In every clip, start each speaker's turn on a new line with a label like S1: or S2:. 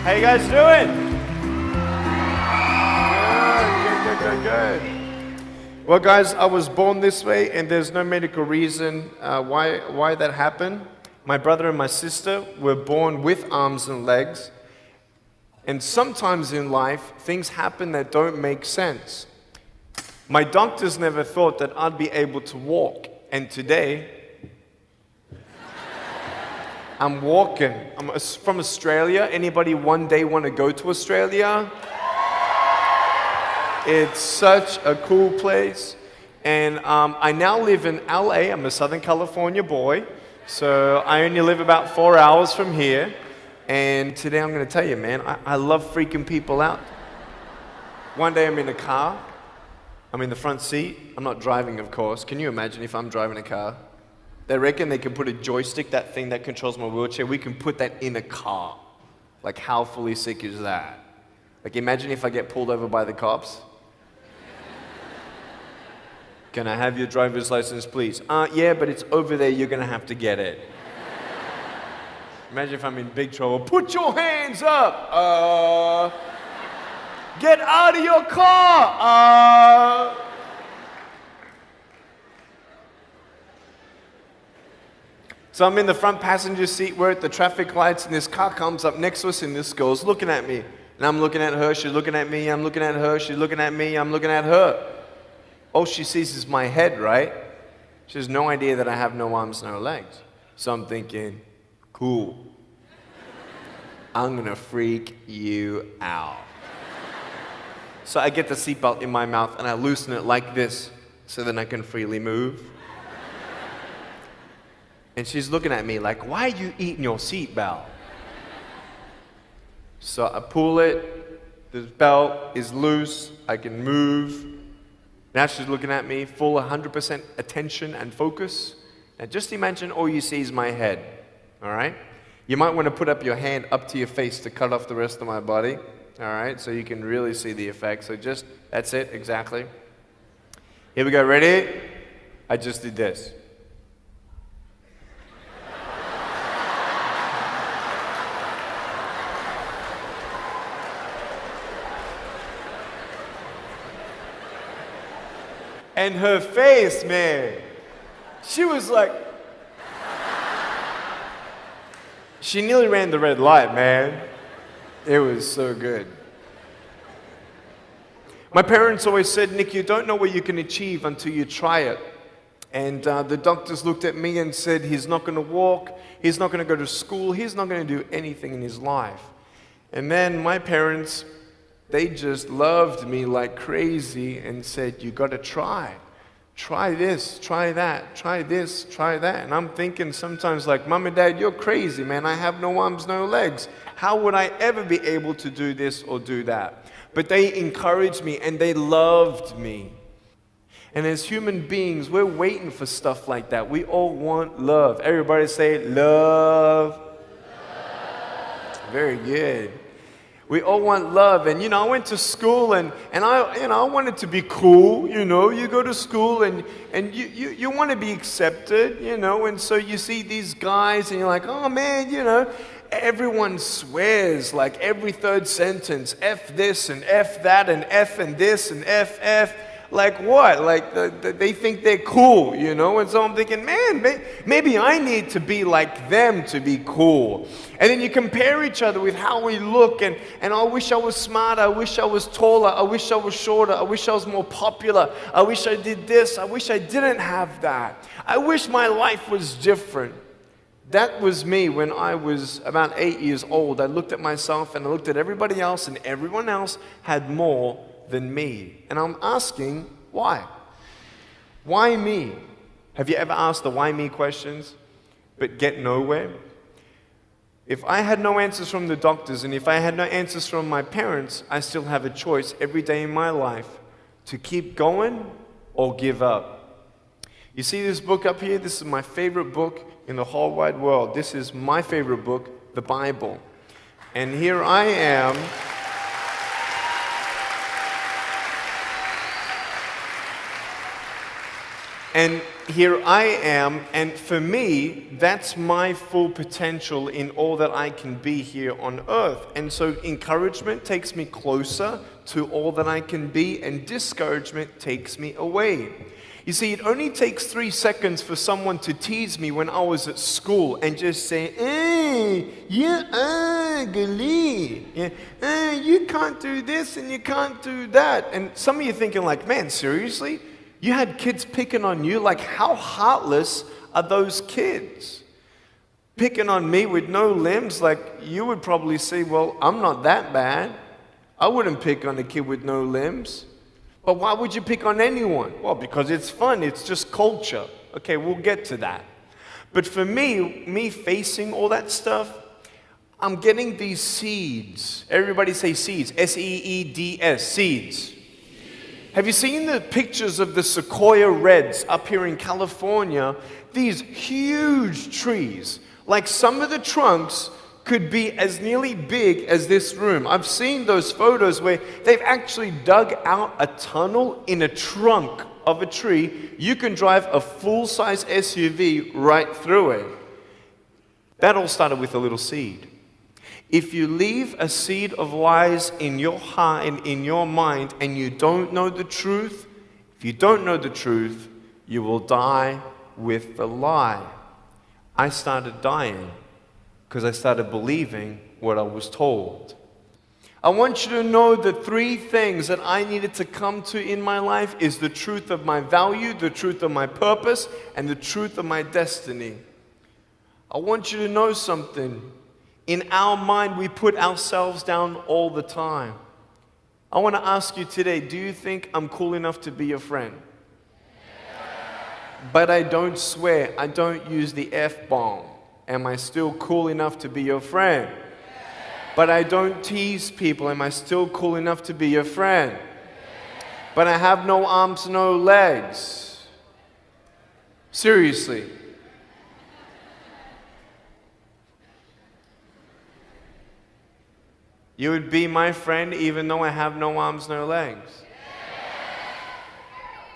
S1: How you guys doing? Good. Well, guys, I was born this way, and there's no medical reason why that happened. My brother and my sister were born with arms and legs, and sometimes in life, things happen that don't make sense. My doctors never thought that I'd be able to walk, and today, I'm walking. I'm from Australia. Anybody one day want to go to Australia? It's such a cool place. And I now live in LA. I'm a Southern California boy. So I only live about 4 hours from here. And today I'm going to tell you, man, I love freaking people out. One day I'm in a car. I'm in the front seat. I'm not driving, of course. Can you imagine if I'm driving a car? They reckon they can put a joystick, that thing that controls my wheelchair, we can put that in a car. Like, how fully sick is that? Like, imagine if I get pulled over by the cops. Can I have your driver's license, please? Yeah, but it's over there, you're gonna have to get it. Imagine if I'm in big trouble. Put your hands up! Get out of your car! So I'm in the front passenger seat, we're at the traffic lights, and this car comes up next to us, and this girl's looking at me. And I'm looking at her, she's looking at me, I'm looking at her, she's looking at me, I'm looking at her. All she sees is my head, right? She has no idea that I have no arms, no legs. So I'm thinking, cool. I'm gonna freak you out. So I get the seatbelt in my mouth, and I loosen it like this, so then I can freely move. And she's looking at me like, why are you eating your seatbelt? So I pull it, the belt is loose, I can move. Now she's looking at me, full 100% attention and focus. Now just imagine all you see is my head, all right? You might want to put up your hand up to your face to cut off the rest of my body, all right? So you can really see the effect. So just, that's it, exactly. Here we go, ready? I just did this. And her face, man, she was like, she nearly ran the red light, man. It was so good. My parents always said, Nick, you don't know what you can achieve until you try it. And the doctors looked at me and said, he's not going to walk, he's not going to go to school, he's not going to do anything in his life. And then my parents, they just loved me like crazy and said, you got to try. Try this, try that, try this, try that. And I'm thinking sometimes like, Mom and Dad, you're crazy, man. I have no arms, no legs. How would I ever be able to do this or do that? But they encouraged me and they loved me. And as human beings, we're waiting for stuff like that. We all want love. Everybody say, love. Very good. We all want love. And, you know, I went to school and I wanted to be cool, you know. You go to school and you want to be accepted, you know. And so you see these guys and you're like, oh, man, you know. Everyone swears like every third sentence, F this and F that and F and this and F. Like what? Like they think they're cool, you know? And so I'm thinking, man, maybe I need to be like them to be cool. And then you compare each other with how we look and I wish I was smarter, I wish I was taller, I wish I was shorter, I wish I was more popular, I wish I did this, I wish I didn't have that. I wish my life was different. That was me when I was about 8 years old. I looked at myself and I looked at everybody else and everyone else had more than me. And I'm asking, why? Why me? Have you ever asked the why me questions, but get nowhere? If I had no answers from the doctors and if I had no answers from my parents, I still have a choice every day in my life to keep going or give up. You see this book up here? This is my favorite book in the whole wide world. This is my favorite book, the Bible. And here I am. And here I am, and for me, that's my full potential in all that I can be here on earth. And so encouragement takes me closer to all that I can be, and discouragement takes me away. You see, it only takes 3 seconds for someone to tease me when I was at school and just say, you're ugly. You can't do this and you can't do that. And some of you thinking like, man, seriously? You had kids picking on you? Like, how heartless are those kids? Picking on me with no limbs? Like, you would probably say, well, I'm not that bad. I wouldn't pick on a kid with no limbs. But why would you pick on anyone? Well, because it's fun. It's just culture. Okay, we'll get to that. But for me facing all that stuff, I'm getting these seeds. Everybody say seeds. S-E-E-D-S, seeds. Have you seen the pictures of the sequoia reds up here in California? These huge trees. Like some of the trunks could be as nearly big as this room. I've seen those photos where they've actually dug out a tunnel in a trunk of a tree. You can drive a full-size SUV right through it. That all started with a little seed. If you leave a seed of lies in your heart and in your mind and you don't know the truth, if you don't know the truth, you will die with the lie. I started dying because I started believing what I was told. I want you to know the 3 things that I needed to come to in my life is the truth of my value, the truth of my purpose, and the truth of my destiny. I want you to know something. In our mind, we put ourselves down all the time. I want to ask you today, do you think I'm cool enough to be your friend? But I don't swear, I don't use the F-bomb. Am I still cool enough to be your friend? But I don't tease people. Am I still cool enough to be your friend? But I have no arms, no legs. Seriously. You would be my friend even though I have no arms, no legs.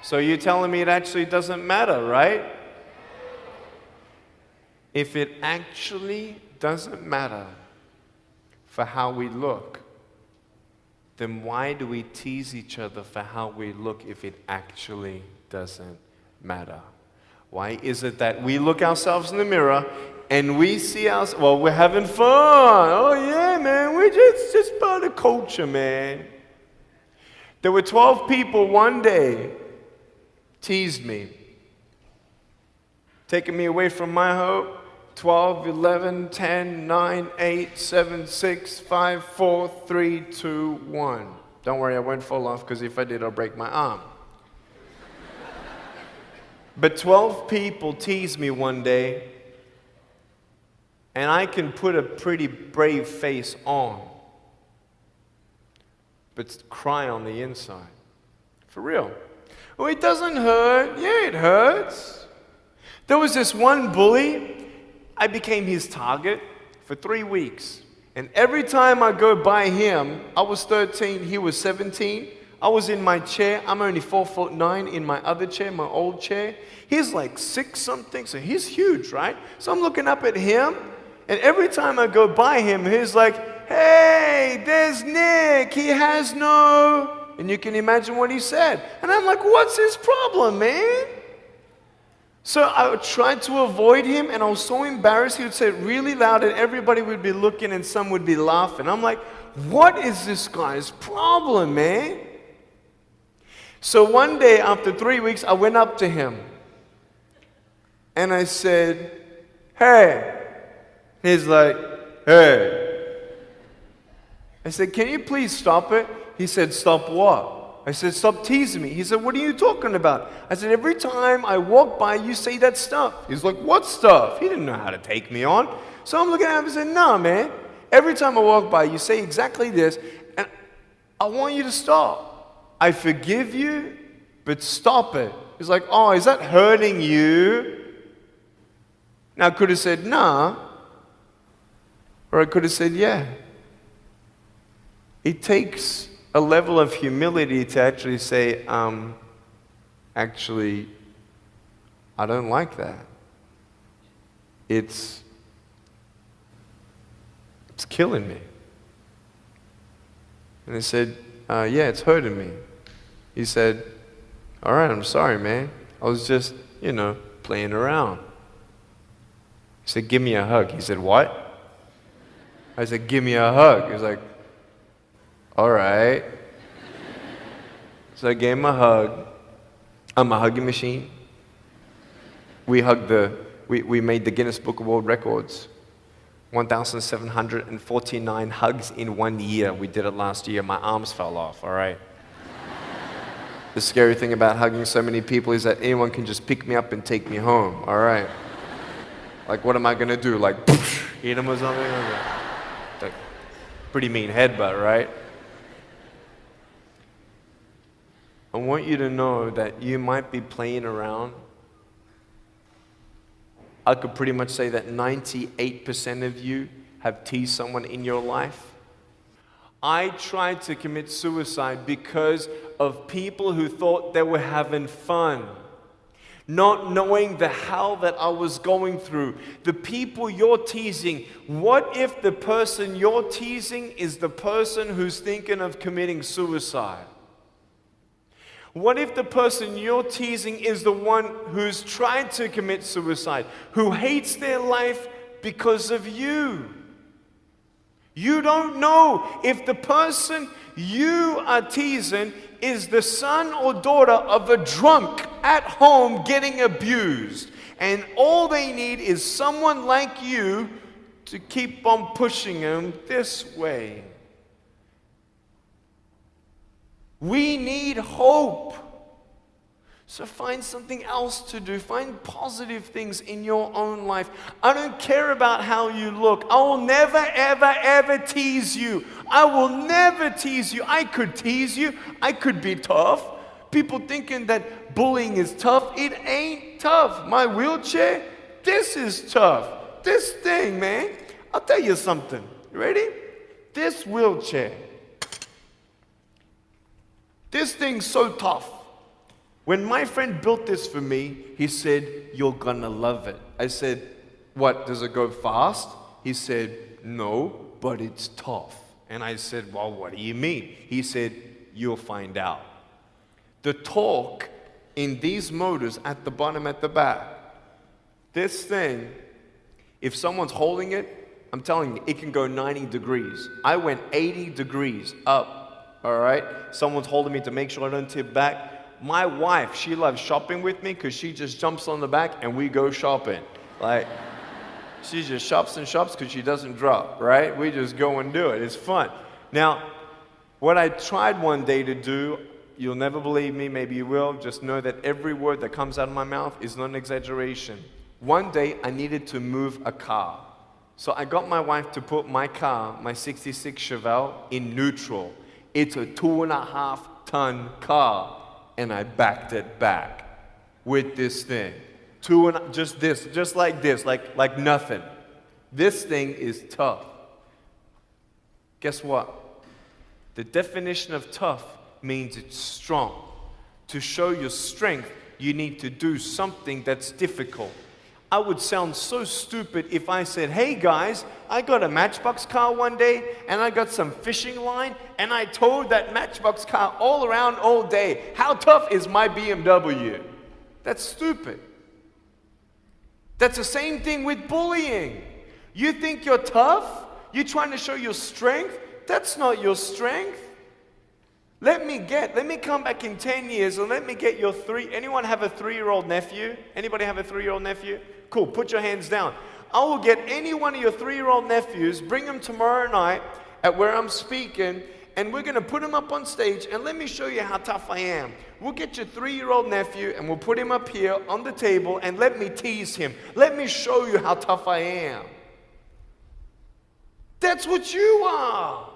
S1: So you're telling me it actually doesn't matter, right? If it actually doesn't matter for how we look, then why do we tease each other for how we look if it actually doesn't matter? Why is it that we look ourselves in the mirror and we see ourselves, well, we're having fun. Oh yeah, man, we're just part of culture, man. There were 12 people one day teased me, taking me away from my hope. 12, 11, 10, 9, 8, 7, 6, 5, 4, 3, 2, 1. Don't worry, I won't fall off because if I did, I'll break my arm. But 12 people teased me one day, and I can put a pretty brave face on, but cry on the inside. For real. Oh, it doesn't hurt. Yeah, it hurts. There was this one bully. I became his target for 3 weeks. And every time I go by him, I was 13, he was 17. I was in my chair. I'm only 4'9" in my other chair, my old chair. He's like 6 something, so he's huge, right? So I'm looking up at him, and every time I go by him, he's like, hey, there's Nick. He has no... And you can imagine what he said. And I'm like, what's his problem, man? So I tried to avoid him, and I was so embarrassed. He would say it really loud, and everybody would be looking, and some would be laughing. I'm like, what is this guy's problem, man? So one day, after 3 weeks, I went up to him, and I said, hey. He's like, hey. I said, can you please stop it? He said, stop what? I said, stop teasing me. He said, what are you talking about? I said, every time I walk by, you say that stuff. He's like, what stuff? He didn't know how to take me on. So I'm looking at him and said, no, man. Every time I walk by, you say exactly this, and I want you to stop. I forgive you, but stop it. He's like, oh, is that hurting you? Now, I could have said, nah. Or I could have said, yeah. It takes a level of humility to actually say, actually, I don't like that. It's killing me. And I said, yeah, it's hurting me. He said, all right, I'm sorry, man. I was just, playing around. He said, give me a hug. He said, what? I said, give me a hug. He was like, all right. So I gave him a hug. I'm a hugging machine. We made the Guinness Book of World Records. 1,749 hugs in 1 year. We did it last year. My arms fell off, all right? The scary thing about hugging so many people is that anyone can just pick me up and take me home, all right? Like, what am I gonna do? Like, hit him or something? Like, pretty mean headbutt, right? I want you to know that you might be playing around. I could pretty much say that 98% of you have teased someone in your life. I tried to commit suicide because of people who thought they were having fun, not knowing the hell that I was going through. The people you're teasing, what if the person you're teasing is the person who's thinking of committing suicide? What if the person you're teasing is the one who's tried to commit suicide, who hates their life because of you? You don't know if the person you are teasing is the son or daughter of a drunk at home getting abused. And all they need is someone like you to keep on pushing them this way. We need hope. So find something else to do. Find positive things in your own life. I don't care about how you look. I will never, ever, ever tease you. I will never tease you. I could tease you. I could be tough. People thinking that bullying is tough. It ain't tough. My wheelchair, this is tough. This thing, man. I'll tell you something. You ready? This wheelchair. This thing's so tough. When my friend built this for me, he said, you're gonna love it. I said, what, does it go fast? He said, no, but it's tough. And I said, well, what do you mean? He said, you'll find out. The torque in these motors at the bottom, at the back, this thing, if someone's holding it, I'm telling you, it can go 90 degrees. I went 80 degrees up. All right, someone's holding me to make sure I don't tip back. My wife, she loves shopping with me because she just jumps on the back and we go shopping. Like, she just shops and shops because she doesn't drop, right? We just go and do it. It's fun. Now, what I tried one day to do, you'll never believe me, maybe you will, just know that every word that comes out of my mouth is not an exaggeration. One day, I needed to move a car. So I got my wife to put my car, my 66 Chevelle, in neutral. It's a 2.5-ton car, and I backed it back with this thing. Just like this, like nothing. This thing is tough. Guess what? The definition of tough means it's strong. To show your strength, you need to do something that's difficult. I would sound so stupid if I said, hey guys, I got a Matchbox car one day and I got some fishing line and I towed that Matchbox car all around all day. How tough is my BMW? That's stupid. That's the same thing with bullying. You think you're tough? You're trying to show your strength? That's not your strength. Let me come back in 10 years and let me get your anyone have a 3-year-old nephew? Anybody have a 3-year-old nephew? Cool, put your hands down. I will get any one of your 3-year-old nephews, bring them tomorrow night at where I'm speaking, and we're going to put him up on stage, and let me show you how tough I am. We'll get your 3-year-old nephew, and we'll put him up here on the table, and let me tease him. Let me show you how tough I am. That's what you are.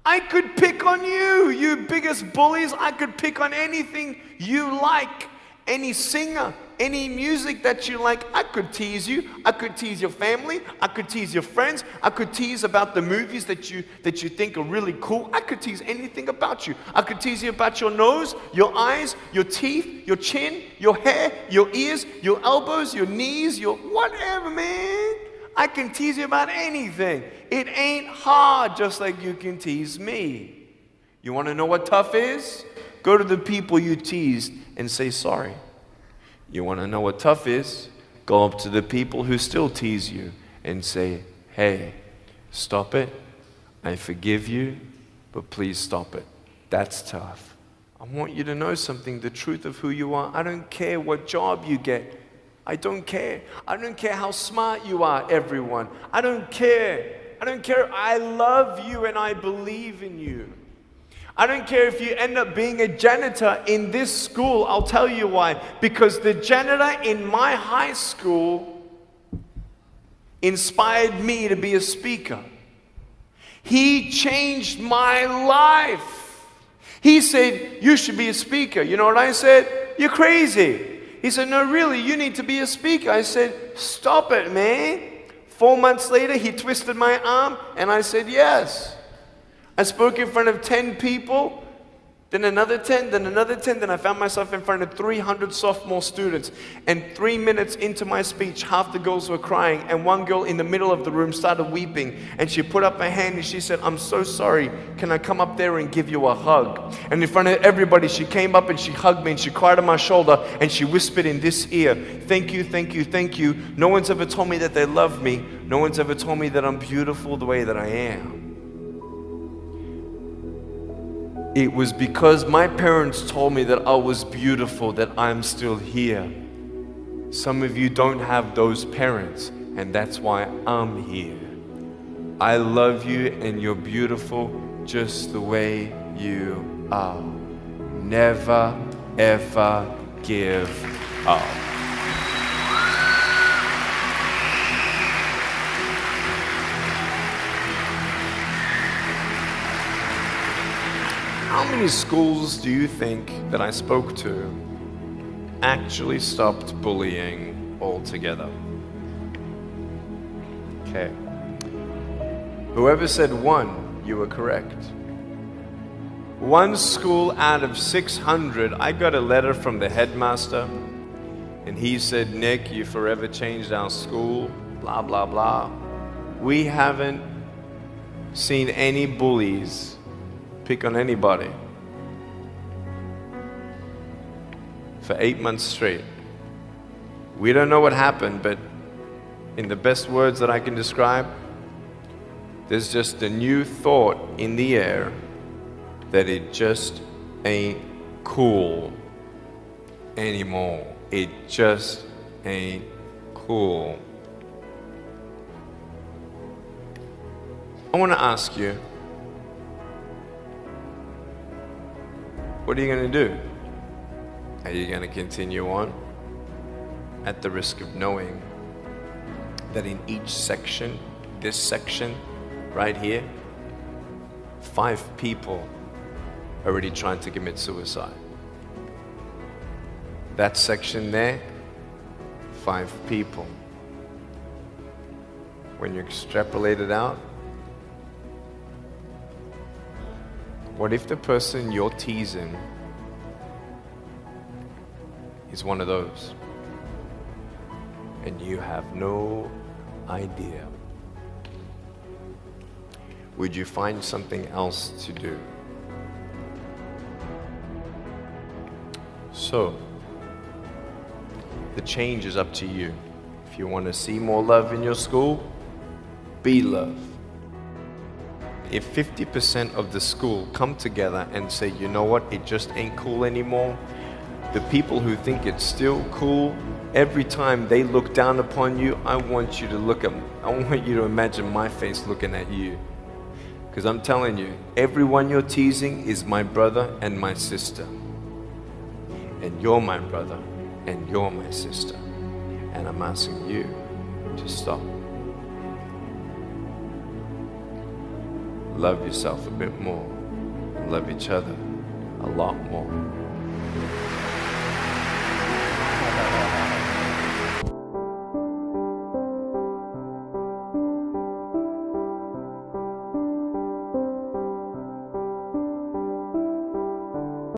S1: I could pick on you, you biggest bullies. I could pick on anything you like. Any singer, any music that you like, I could tease you. I could tease your family. I could tease your friends. I could tease about the movies that you think are really cool. I could tease anything about you. I could tease you about your nose, your eyes, your teeth, your chin, your hair, your ears, your elbows, your knees, your whatever, man. I can tease you about anything. It ain't hard, just like you can tease me. You want to know what tough is? Go to the people you teased and say sorry. You want to know what tough is? Go up to the people who still tease you and say, hey, stop it. I forgive you, but please stop it. That's tough. I want you to know something, the truth of who you are. I don't care what job you get. I don't care. I don't care how smart you are, everyone. I don't care. I don't care. I love you and I believe in you. I don't care if you end up being a janitor in this school. I'll tell you why. Because the janitor in my high school inspired me to be a speaker. He changed my life. He said, you should be a speaker. You know what I said? You're crazy. He said, no, really, you need to be a speaker. I said, stop it, man. 4 months later, he twisted my arm, and I said, yes. I spoke in front of 10 people, then another 10, then another 10, then I found myself in front of 300 sophomore students. And 3 minutes into my speech, half the girls were crying, and one girl in the middle of the room started weeping, and she put up her hand and she said, I'm so sorry, can I come up there and give you a hug? And in front of everybody, she came up and she hugged me and she cried on my shoulder and she whispered in this ear, thank you, thank you, thank you. No one's ever told me that they love me. No one's ever told me that I'm beautiful the way that I am. It was because my parents told me that I was beautiful that I'm still here. Some of you don't have those parents, and that's why I'm here. I love you, and you're beautiful just the way you are. Never, ever give up. How many schools do you think that I spoke to actually stopped bullying altogether? Okay. Whoever said one, you were correct. One school out of 600, I got a letter from the headmaster, and he said, Nick, you forever changed our school, blah, blah, blah. We haven't seen any bullies pick on anybody for 8 months straight. We don't know what happened, but in the best words that I can describe, there's just a new thought in the air that it just ain't cool anymore. It just ain't cool. I want to ask you, what are you going to do? Are you going to continue on at the risk of knowing that in each section, this section right here, 5 people already trying to commit suicide? That section there, 5 people. When you extrapolate it out, what if the person you're teasing is one of those, and you have no idea? Would you find something else to do? So, the change is up to you. If you want to see more love in your school, be love. If 50% of the school come together and say, you know what, it just ain't cool anymore, the people who think it's still cool, every time they look down upon you, I want you to imagine my face looking at you. Because I'm telling you, everyone you're teasing is my brother and my sister. And you're my brother and you're my sister. And I'm asking you to stop. Love yourself a bit more. And love each other a lot more.